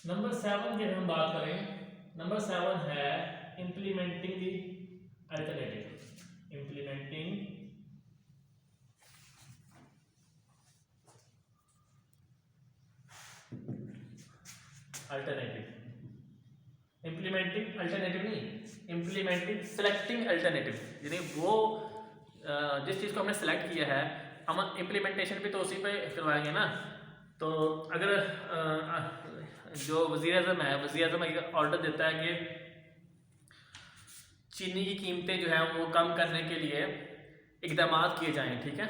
Number 7 की हम बात करें, नंबर 7 है implementing the alternative. Implementing alternative. Implementing alternative नहीं, इम्प्लीमेंटिंग सेलेक्टिंग अल्टरनेटिव, यानी वो जिस चीज़ को हमने सेलेक्ट किया है हम इम्प्लीमेंटेशन भी तो उसी पे करवाएंगे ना। तो अगर जो वज़ीर आज़म है, वज़ीर आज़म एक ऑर्डर देता है कि चीनी की कीमतें जो है वो कम करने के लिए इकदाम किए जाएं, ठीक है।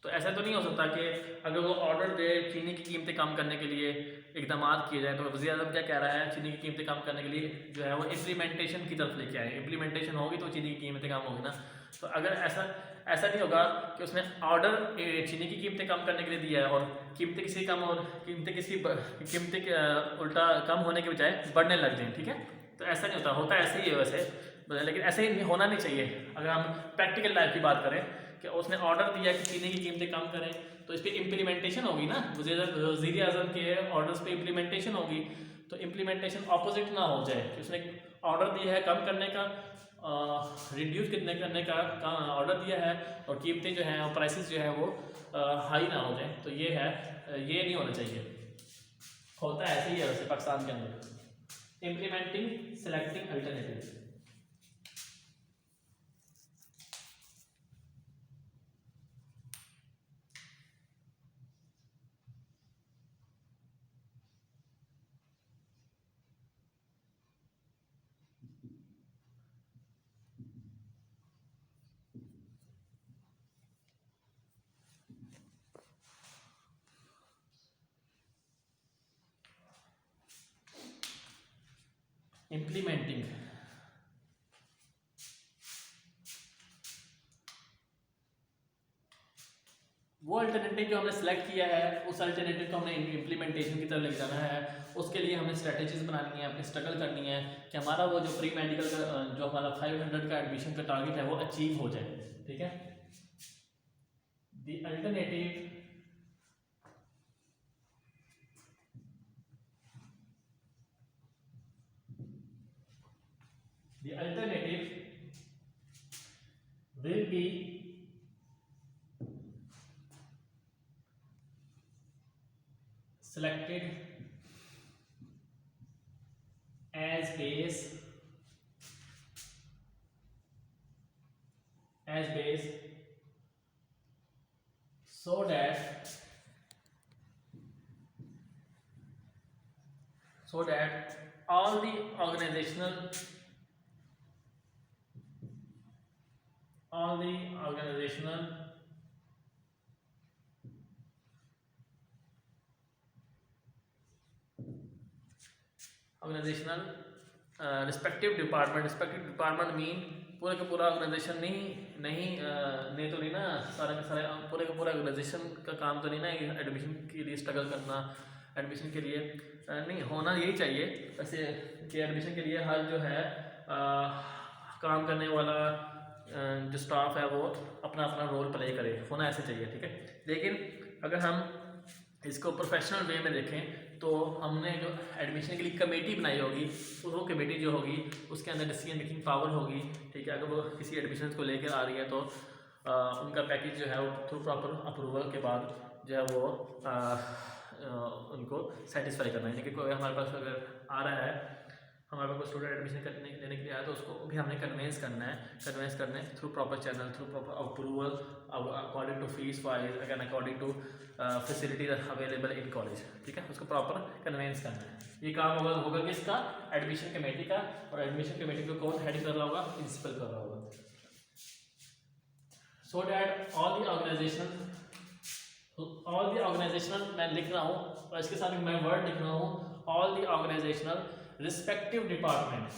तो ऐसा तो नहीं हो सकता कि अगर वो ऑर्डर दे चीनी की कीमतें कम करने के लिए इकदाम किए जाएं, तो वज़ीर आज़म क्या कह रहा है, चीनी की कीमतें कम करने के लिए जो है वो इम्प्लीमेंटेशन की तरफ लेके आए। इम्प्लीमेंटेशन होगी तो चीनी की कीमतें कम होगी ना। तो अगर ऐसा ऐसा नहीं होगा कि उसने ऑर्डर चीनी की कीमतें कम करने के लिए दिया है और कीमतें किसी कम और कीमतें उल्टा कम होने के बजाय बढ़ने लग जाएं, ठीक है। तो ऐसा नहीं होता ऐसे ही है वैसे, लेकिन ऐसे ही होना नहीं चाहिए। अगर हम प्रैक्टिकल लाइफ की बात करें कि उसने ऑर्डर दिया कि चीनी की कीमतें कम करें, तो इस पर इम्प्लीमेंटेशन होगी ना, वज़ीर आज़म के ऑर्डर्स पे इम्प्लीमेंटेशन होगी। तो इम्प्लीमेंटेशन ऑपोजिट ना हो जाए कि उसने ऑर्डर दिया है कम करने का, रिड्यूस करने का ऑर्डर दिया है और कीमतें जो हैं प्राइसेस जो है वो हाई ना हो जाए। तो ये है, ये नहीं होना चाहिए। होता है ऐसे ही है वैसे पाकिस्तान के अंदर। Implementing selecting alternative. इम्प्लीमेंटिंग वो अल्टरनेटिव जो हमने सेलेक्ट किया है, उस अल्टरनेटिव को हमने इम्प्लीमेंटेशन की तरफ लेके जाना है। उसके लिए हमें स्ट्रेटजीज बनानी है, अपनी स्ट्रगल करनी है कि हमारा वो जो प्री मेडिकल का जो हमारा 500 का एडमिशन का टारगेट है वो अचीव हो जाए, ठीक है। The alternative will be selected as base so that all the organizational respective department mean पूरे का पूरा ऑर्गेनाइजेशन नहीं तो नहीं ना, सारे के सारे पूरे का पूरा ऑर्गेनाइजेशन का काम तो नहीं ना एडमिशन के लिए स्ट्रगल करना। एडमिशन के लिए नहीं होना यही चाहिए वैसे कि एडमिशन के लिए हर जो है काम करने वाला जो स्टाफ है वो अपना अपना रोल प्ले करे, होना ऐसे चाहिए, ठीक है। लेकिन अगर हम इसको प्रोफेशनल वे में देखें तो हमने जो एडमिशन के लिए कमेटी बनाई होगी, तो वो कमेटी जो होगी उसके अंदर डिसीजन मेकिंग पावर होगी, ठीक है। अगर वो किसी एडमिशन को लेकर आ रही है तो उनका पैकेज जो है वो थ्रू प्रॉपर अप्रूवल के बाद जो है वो उनको सेटिस्फाई करना है। लेकिन कोई हमारे पास अगर आ रहा है, हमारे पास कोई स्टूडेंट एडमिशन लेने के लिए आया तो उसको भी हमने कन्वेंस करना है through proper channel, through proper approval according to fees wise, again according to facilities available in college, ठीक है। उसको प्रॉपर कन्वेंस करना है। ये काम होगा किसका, एडमिशन कमेटी का। और एडमिशन कमेटी को कौन हेड कर रहा होगा, प्रिंसिपल कर रहा होगा। So that all the organisational मैं लिख रहा हूँ और इसके साथ मैं वर्ड लिख रहा हूँ, all the organisational respective department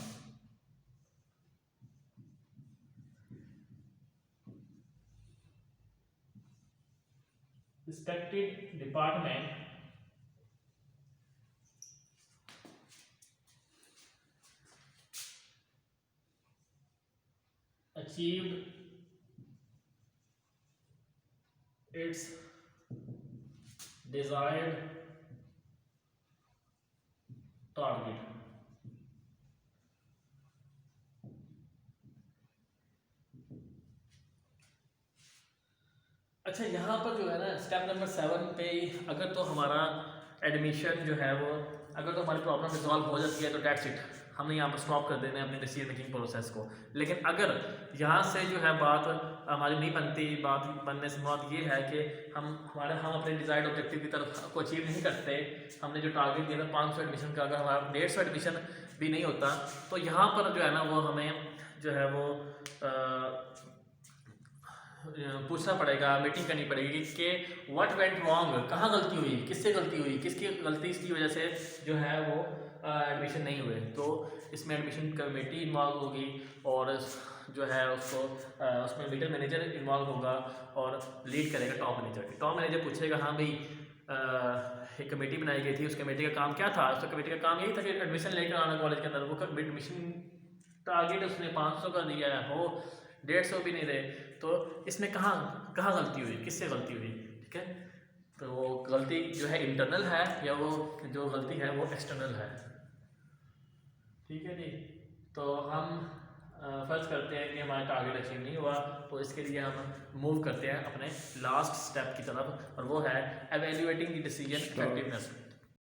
achieved its desired target. अच्छा, यहाँ पर जो है ना स्टेप नंबर 7 पे अगर तो हमारा एडमिशन जो है वो, अगर तो हमारी प्रॉब्लम रिजॉल्व हो जाती है तो डेट्स इट, हमने यहाँ पर स्टॉप कर देना है अपने डिसीजन मेकिंग प्रोसेस को। लेकिन अगर यहाँ से जो है बात हमारी नहीं बनती, बात बनने से बात ये है कि हम अपने डिजायर्ड ऑब्जेक्टिव की तरफ को अचीव नहीं करते। हमने जो टारगेट दिया था 500 एडमिशन का, अगर हमारा 150 एडमिशन भी नहीं होता, तो यहाँ पर जो है ना वो हमें जो है वो पूछना पड़ेगा, मीटिंग करनी पड़ेगी कि व्हाट वेंट रॉन्ग, कहाँ गलती हुई, किससे गलती हुई, किसकी गलती इसकी वजह से जो है वो एडमिशन नहीं हुए। तो इसमें एडमिशन कमेटी इन्वॉल्व होगी और जो है उसको उसमें मीटर मैनेजर इन्वॉल्व होगा और लीड करेगा टॉप मैनेजर। टॉप मैनेजर पूछेगा हाँ भाई एक कमेटी बनाई गई थी, उस कमेटी का काम क्या था? उस कमेटी का काम यही था कि एडमिशन लेकर आना कॉलेज के अंदर। वो एडमिशन टारगेट उसने 500 का दिया है, हो 150 भी नहीं रहे, तो इसमें कहाँ गलती हुई, किससे गलती हुई? ठीक है, तो वो गलती जो है इंटरनल है या वो जो गलती है वो एक्सटर्नल है। ठीक है जी, तो हम फर्ज करते हैं कि हमारा टारगेट अचीव नहीं हुआ, तो इसके लिए हम मूव करते हैं अपने लास्ट स्टेप की तरफ, और वो है एवेल्युएटिंग द डिसीजन इफेक्टिवनेस।